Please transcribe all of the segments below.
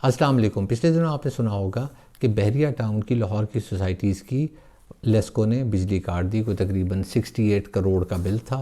अस्सलाम वालेकुम। पिछले दिनों आपने सुना होगा कि बहरिया टाउन की लाहौर की सोसाइटीज़ की लेस्को ने बिजली काट दी। कोई तकरीबन 68 करोड़ का बिल था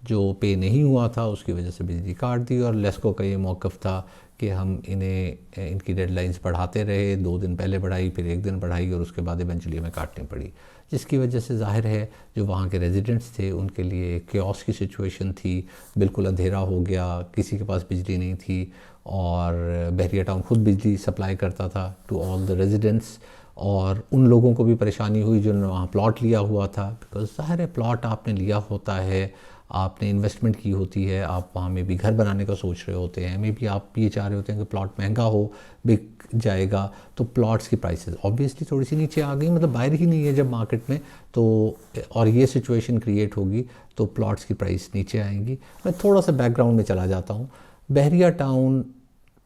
जो पे नहीं हुआ था, उसकी वजह से बिजली काट दी। और लेस्को का ये मौक़िफ़ था कि हम इन्हें इनकी डेडलाइंस बढ़ाते रहे, 2 दिन पहले बढ़ाई, फिर 1 दिन बढ़ाई और उसके बाद इवेंचुअली हमें काटनी पड़ी, जिसकी वजह से ज़ाहिर है जो वहाँ के रेजिडेंट्स थे उनके लिए केओस की सिचुएशन थी। बिल्कुल अंधेरा हो गया, किसी के पास बिजली नहीं थी और बहरिया टाउन खुद बिजली सप्लाई करता था टू ऑल द रेजिडेंट्स। और उन लोगों को भी परेशानी हुई जिन्होंने वहाँ प्लॉट लिया हुआ था, बिकॉज ज़ाहिर है प्लॉट आपने लिया होता है, आपने इन्वेस्टमेंट की होती है, आप वहाँ में भी घर बनाने का सोच रहे होते हैं, मे भी आप ये चाह रहे होते हैं कि प्लॉट महंगा हो, बिक जाएगा, तो प्लॉट्स की प्राइसेस ऑब्वियसली थोड़ी सी नीचे आ गई, मतलब बाहर ही नहीं है जब मार्केट में, तो और ये सिचुएशन क्रिएट होगी तो प्लॉट्स की प्राइस नीचे आएंगी। मैं थोड़ा सा बैकग्राउंड में चला जाता हूँ। बहरिया टाउन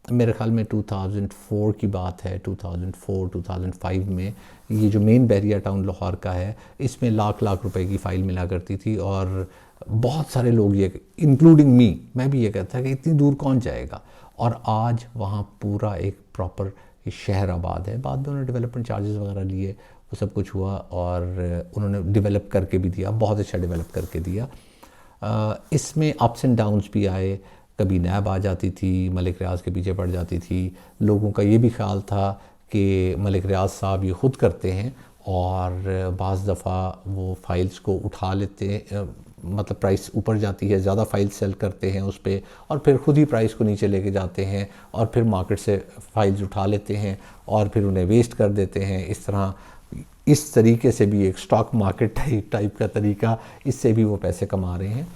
मेरे ख़्याल में 2004 की बात है, 2004-2005 में ये जो मेन बहरिया टाउन लाहौर का है, इसमें लाख लाख रुपए की फ़ाइल मिला करती थी और बहुत सारे लोग ये, इंक्लूडिंग मी, मैं भी ये कहता कि इतनी दूर कौन जाएगा। और आज वहाँ पूरा एक प्रॉपर शहर आबाद है। बाद में उन्होंने डेवलपमेंट चार्जेस वगैरह लिए, वो सब कुछ हुआ और उन्होंने डेवलप करके भी दिया, बहुत अच्छा डेवलप करके दिया। इसमें अप्स एंड डाउन्स भी आए, कभी नैब आ जाती थी, मलिक रियाज के पीछे पड़ जाती थी। लोगों का ये भी ख्याल था कि मलिक रियाज साहब ये ख़ुद करते हैं और बाज़ दफ़ा वो फ़ाइल्स को उठा लेते हैं, मतलब प्राइस ऊपर जाती है, ज़्यादा फाइल सेल करते हैं उस पर और फिर ख़ुद ही प्राइस को नीचे लेके जाते हैं और फिर मार्केट से फाइल्स उठा लेते हैं और फिर उन्हें वेस्ट कर देते हैं। इस तरीके से भी एक स्टॉक मार्केट टाइप का तरीका, इससे भी वो पैसे कमा रहे हैं।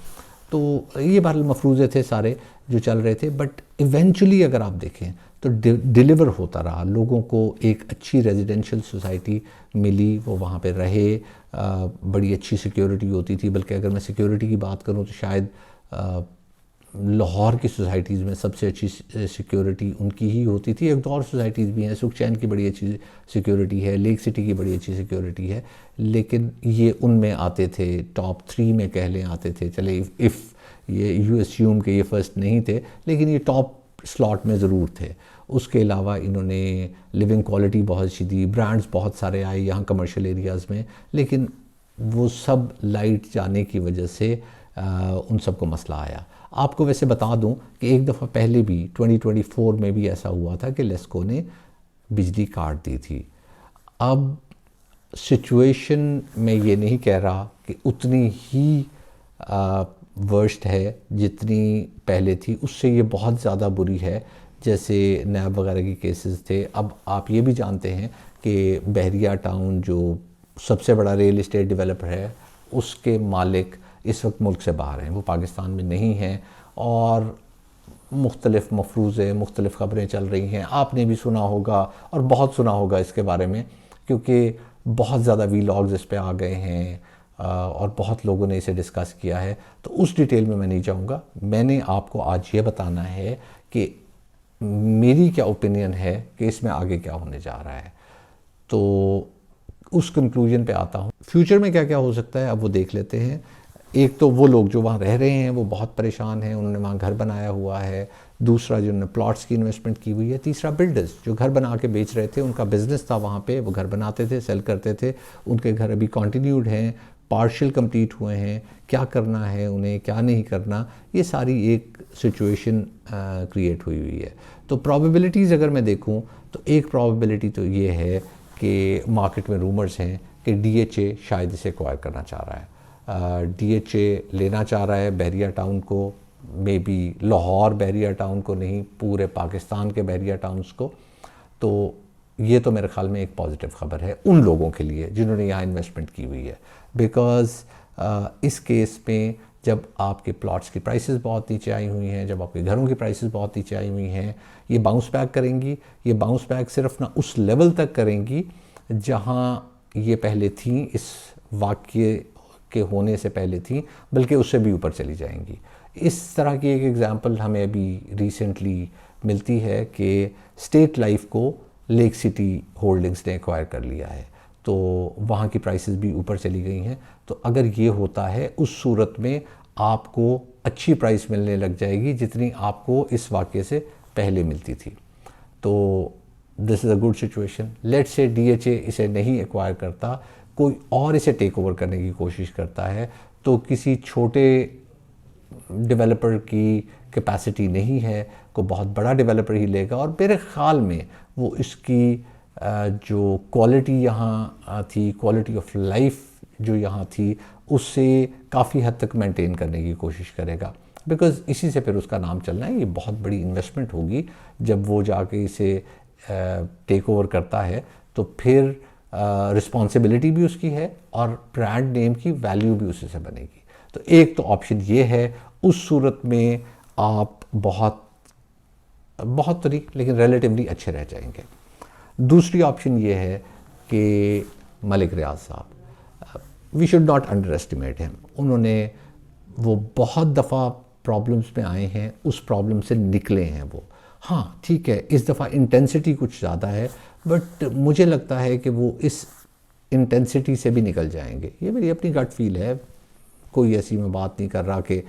तो ये बहरहाल मफरूज़े थे सारे जो चल रहे थे, बट इवेंचुअली अगर आप देखें तो डिलीवर होता रहा। लोगों को एक अच्छी रेजिडेंशियल सोसाइटी मिली, वो वहाँ पे रहे, बड़ी अच्छी सिक्योरिटी होती थी। बल्कि अगर मैं सिक्योरिटी की बात करूँ तो शायद लाहौर की सोसाइटीज़ में सबसे अच्छी सिक्योरिटी उनकी ही होती थी। एक दो और सोसाइटीज़ भी हैं, सुखचैन की बड़ी अच्छी सिक्योरिटी है, लेक सिटी की बड़ी अच्छी सिक्योरिटी है, लेकिन ये उनमें आते थे, टॉप 3 में कह लें आते थे। चले इफ़ ये यू एस्यूम के ये फ़र्स्ट नहीं थे, लेकिन ये टॉप स्लॉट में ज़रूर थे। उसके अलावा इन्होंने लिविंग क्वालिटी बहुत अच्छी दी, ब्रांड्स बहुत सारे आए यहाँ कमर्शियल एरियाज़ में, लेकिन वो सब लाइट जाने की वजह से उन सबको मसला आया। आपको वैसे बता दूं कि एक दफ़ा पहले भी 2024 में भी ऐसा हुआ था कि लेस्को ने बिजली काट दी थी। अब सिचुएशन मैं ये नहीं कह रहा कि उतनी ही वर्स्ट है जितनी पहले थी, उससे ये बहुत ज़्यादा बुरी है जैसे नैब वगैरह की केसेस थे। अब आप ये भी जानते हैं कि बहरिया टाउन जो सबसे बड़ा रियल इस्टेट डेवलपर है, उसके मालिक इस वक्त मुल्क से बाहर हैं, वो पाकिस्तान में नहीं हैं और मुख्तलिफ़ मफरूज़े, मुख्तलिफ़ ख़बरें चल रही हैं। आपने भी सुना होगा और बहुत सुना होगा इसके बारे में, क्योंकि बहुत ज़्यादा वीलॉग्स इस पे आ गए हैं और बहुत लोगों ने इसे डिस्कस किया है। तो उस डिटेल में मैं नहीं जाऊँगा। मैंने आपको आज ये बताना है कि मेरी क्या ओपिनियन है कि इसमें आगे क्या होने जा रहा है। तो उस कंक्लूजन पे आता हूँ। फ्यूचर में क्या क्या हो सकता है अब वो देख लेते हैं। एक तो वो लोग जो वहाँ रह रहे हैं वो बहुत परेशान हैं, उन्होंने वहाँ घर बनाया हुआ है। दूसरा जिन्होंने प्लॉट्स की इन्वेस्टमेंट की हुई है। तीसरा बिल्डर्स जो घर बना के बेच रहे थे, उनका बिज़नेस था वहाँ पे, वो घर बनाते थे, सेल करते थे, उनके घर अभी कंटिन्यूड हैं, पार्शियल कंप्लीट हुए हैं, क्या करना है उन्हें, क्या नहीं करना, ये सारी एक सिचुएशन क्रिएट हुई है। तो प्रोबेबिलिटीज़ अगर मैं देखूँ तो एक प्रोबेबिलिटी तो ये है कि मार्केट में रूमर्स हैं कि DHA शायद इसे एक्वायर करना चाह रहा है। DHA लेना चाह रहा है बहरिया टाउन को, may be Lahore Bahria town को नहीं, पूरे पाकिस्तान के बहरिया टाउन्स को। तो ये तो मेरे ख़्याल में एक पॉजिटिव ख़बर है उन लोगों के लिए जिन्होंने यहाँ इन्वेस्टमेंट की हुई है। बिकॉज़ इस केस में जब आपके प्लॉट्स की प्राइसेस बहुत नीचे आई हुई हैं, जब आपके घरों की प्राइसेस बहुत नीचे आई हुई हैं, ये बाउंस बैक करेंगी। ये बाउंस बैक सिर्फ ना उस लेवल तक करेंगी जहाँ ये पहले थी, इस वाक़ये के होने से पहले थी, बल्कि उससे भी ऊपर चली जाएंगी। इस तरह की एक एग्ज़ाम्पल हमें अभी रिसेंटली मिलती है कि स्टेट लाइफ को लेक सिटी होल्डिंग्स ने एक्वायर कर लिया है, तो वहाँ की प्राइसेस भी ऊपर चली गई हैं। तो अगर ये होता है, उस सूरत में आपको अच्छी प्राइस मिलने लग जाएगी जितनी आपको इस वाक़ये से पहले मिलती थी। तो this is a good situation. Let's say DHA इसे नहीं एक्वायर करता, कोई और इसे टेक ओवर करने की कोशिश करता है, तो किसी छोटे डेवलपर की कैपेसिटी नहीं है, कोई बहुत बड़ा डेवलपर ही लेगा, और मेरे ख़्याल में वो इसकी जो क्वालिटी यहाँ थी, क्वालिटी ऑफ लाइफ जो यहाँ थी, उससे काफ़ी हद तक मेंटेन करने की कोशिश करेगा, बिकॉज़ इसी से फिर उसका नाम चलना है। ये बहुत बड़ी इन्वेस्टमेंट होगी जब वो जाके इसे टेक ओवर करता है, तो फिर रिस्पॉन्सिबिलिटी भी उसकी है और ब्रांड नेम की वैल्यू भी उसी से बनेगी। तो एक तो ऑप्शन ये है, उस सूरत में आप बहुत तो नहीं लेकिन रिलेटिवली अच्छे रह जाएंगे। दूसरी ऑप्शन ये है कि मलिक रियाज साहब, we should not underestimate him. उन्होंने वो बहुत दफ़ा प्रॉब्लम्स में आए हैं, उस प्रॉब्लम से निकले हैं वो। हाँ ठीक है, इस दफ़ा इंटेंसिटी कुछ ज़्यादा है, बट मुझे लगता है कि वो इस इंटेंसिटी से भी निकल जाएंगे। ये मेरी अपनी गट फील है, कोई ऐसी मैं बात नहीं कर रहा कि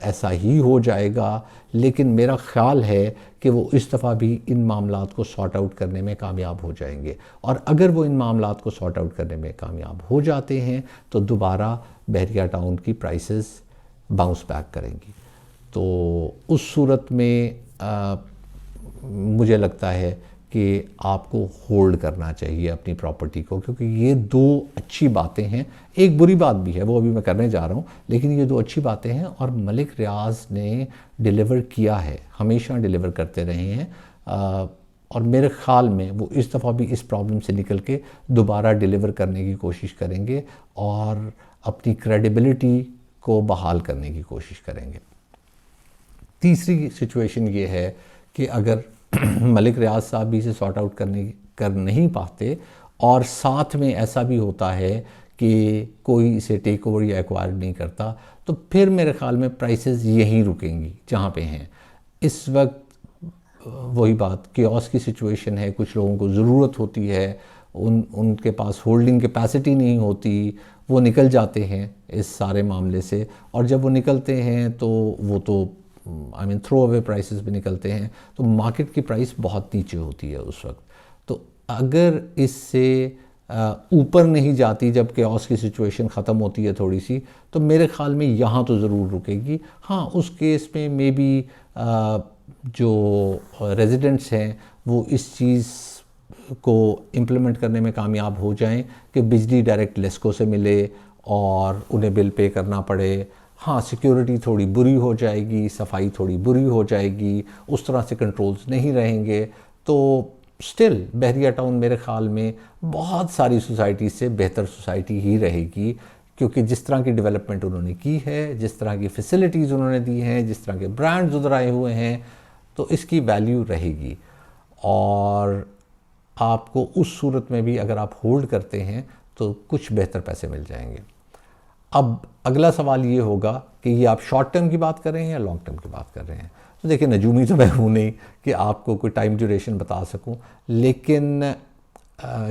ऐसा ही हो जाएगा, लेकिन मेरा ख़्याल है कि वो इस दफ़ा भी इन मामलात को सॉर्ट आउट करने में कामयाब हो जाएंगे। और अगर वो इन मामलात को सॉर्ट आउट करने में कामयाब हो जाते हैं तो दोबारा बहरिया टाउन की प्राइसेस बाउंस बैक करेंगी। तो उस सूरत में मुझे लगता है कि आपको होल्ड करना चाहिए अपनी प्रॉपर्टी को, क्योंकि ये दो अच्छी बातें हैं। एक बुरी बात भी है, वो अभी मैं करने जा रहा हूँ, लेकिन ये दो अच्छी बातें हैं और मलिक रियाज ने डिलीवर किया है, हमेशा डिलीवर करते रहे हैं। और मेरे ख़्याल में वो इस दफ़ा भी इस प्रॉब्लम से निकल के दोबारा डिलीवर करने की कोशिश करेंगे और अपनी क्रेडिबिलिटी को बहाल करने की कोशिश करेंगे। तीसरी सिचुएशन ये है कि अगर मलिक रियाज साहब भी इसे सॉर्ट आउट कर नहीं पाते और साथ में ऐसा भी होता है कि कोई इसे टेक ओवर या एक्वायर नहीं करता, तो फिर मेरे ख़्याल में प्राइसेस यहीं रुकेंगी जहाँ पे हैं इस वक्त। वही बात, केओस की सिचुएशन है, कुछ लोगों को ज़रूरत होती है, उनके पास होल्डिंग कैपेसिटी नहीं होती, वो निकल जाते हैं इस सारे मामले से। और जब वो निकलते हैं तो वो तो थ्रो अवे प्राइसेस भी निकलते हैं, तो मार्केट की प्राइस बहुत नीचे होती है उस वक्त। तो अगर इससे ऊपर नहीं जाती जब केओस की सिचुएशन ख़त्म होती है थोड़ी सी, तो मेरे ख़्याल में यहाँ तो ज़रूर रुकेगी। हाँ, उस केस में मे बी जो रेजिडेंट्स हैं वो इस चीज़ को इम्प्लीमेंट करने में कामयाब हो जाएं कि बिजली डायरेक्ट लेस्को से मिले और उन्हें बिल पे करना पड़े। हाँ, सिक्योरिटी थोड़ी बुरी हो जाएगी, सफाई थोड़ी बुरी हो जाएगी, उस तरह से कंट्रोल्स नहीं रहेंगे, तो स्टिल बहरिया टाउन मेरे ख़्याल में बहुत सारी सोसाइटी से बेहतर सोसाइटी ही रहेगी, क्योंकि जिस तरह की डेवलपमेंट उन्होंने की है, जिस तरह की फैसिलिटीज़ उन्होंने दी हैं, जिस तरह के ब्रांड्स उधर आए हुए हैं, तो इसकी वैल्यू रहेगी। और आपको उस सूरत में भी अगर आप होल्ड करते हैं तो कुछ बेहतर पैसे मिल जाएंगे। अब अगला सवाल ये होगा कि ये आप शॉर्ट टर्म की बात कर रहे हैं या लॉन्ग टर्म की बात कर रहे हैं। तो देखिए, नजूमी तो मैं हूँ नहीं कि आपको कोई टाइम ड्यूरेशन बता सकूं, लेकिन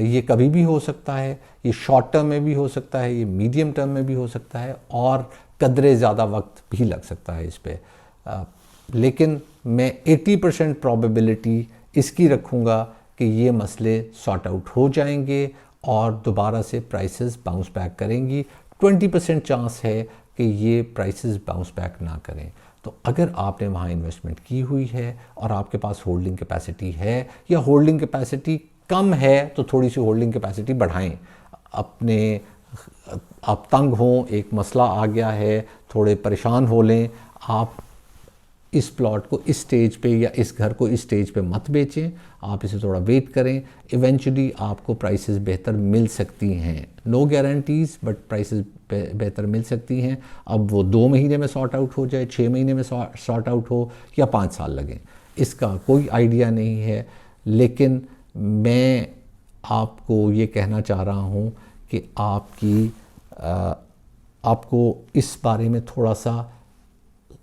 ये कभी भी हो सकता है, ये शॉर्ट टर्म में भी हो सकता है, ये मीडियम टर्म में भी हो सकता है, और कदरे ज़्यादा वक्त भी लग सकता है इस पर। लेकिन मैं 80% प्रोबेबिलिटी इसकी रखूँगा कि ये मसले सॉर्ट आउट हो जाएंगे और दोबारा से प्राइसेस बाउंस बैक करेंगी। 20% चांस है कि ये प्राइसेस बाउंस बैक ना करें। तो अगर आपने वहाँ इन्वेस्टमेंट की हुई है और आपके पास होल्डिंग कैपेसिटी है, या होल्डिंग कैपेसिटी कम है, तो थोड़ी सी होल्डिंग कैपेसिटी बढ़ाएं। आप तंग हों, एक मसला आ गया है, थोड़े परेशान हो लें, आप इस प्लॉट को इस स्टेज पे या इस घर को इस स्टेज पे मत बेचें, आप इसे थोड़ा वेट करें। इवेंचुअली आपको प्राइसेस बेहतर मिल सकती हैं, नो गारंटीज़, बट प्राइसेस बेहतर मिल सकती हैं। अब वो 2 महीने में सॉर्ट आउट हो जाए, 6 महीने में सॉर्ट आउट हो, या 5 साल लगें, इसका कोई आइडिया नहीं है। लेकिन मैं आपको ये कहना चाह रहा हूँ कि आपको इस बारे में थोड़ा सा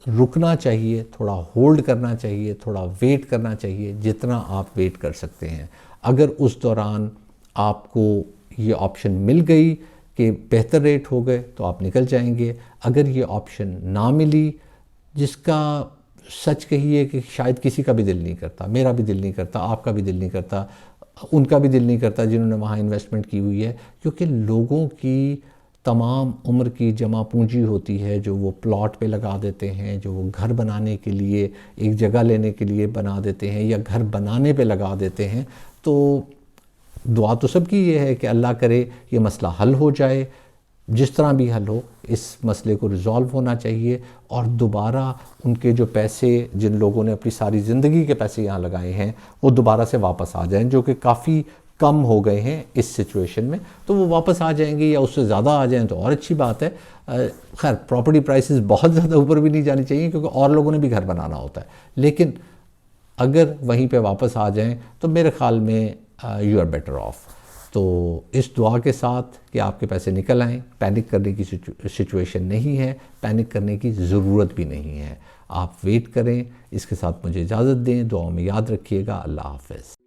रुकना चाहिए, थोड़ा होल्ड करना चाहिए, थोड़ा वेट करना चाहिए, जितना आप वेट कर सकते हैं। अगर उस दौरान आपको ये ऑप्शन मिल गई कि बेहतर रेट हो गए, तो आप निकल जाएंगे। अगर ये ऑप्शन ना मिली, जिसका सच कहिए कि शायद किसी का भी दिल नहीं करता, मेरा भी दिल नहीं करता, आपका भी दिल नहीं करता, उनका भी दिल नहीं करता जिन्होंने वहाँ इन्वेस्टमेंट की हुई है, क्योंकि लोगों की तमाम उम्र की जमा पूंजी होती है जो वो प्लॉट पे लगा देते हैं, जो वो घर बनाने के लिए, एक जगह लेने के लिए बना देते हैं या घर बनाने पे लगा देते हैं। तो दुआ तो सबकी ये है कि अल्लाह करे ये मसला हल हो जाए, जिस तरह भी हल हो इस मसले को रिज़ॉल्व होना चाहिए और दोबारा उनके जो पैसे, जिन लोगों ने अपनी सारी ज़िंदगी के पैसे यहाँ लगाए हैं, वो दोबारा से वापस आ जाएं, जो कि काफ़ी कम हो गए हैं इस सिचुएशन में। तो वो वापस आ जाएंगे या उससे ज़्यादा आ जाएं तो और अच्छी बात है। खैर प्रॉपर्टी प्राइसेस बहुत ज़्यादा ऊपर भी नहीं जानी चाहिए क्योंकि और लोगों ने भी घर बनाना होता है, लेकिन अगर वहीं पे वापस आ जाएं तो मेरे ख़्याल में यू आर बेटर ऑफ। तो इस दुआ के साथ कि आपके पैसे निकल आएँ, पैनिक करने की सिचुएशन नहीं है, पैनिक करने की ज़रूरत भी नहीं है। आप वेट करें। इसके साथ मुझे इजाज़त दें, दुआओं में याद रखिएगा। अल्लाह हाफ़िज़।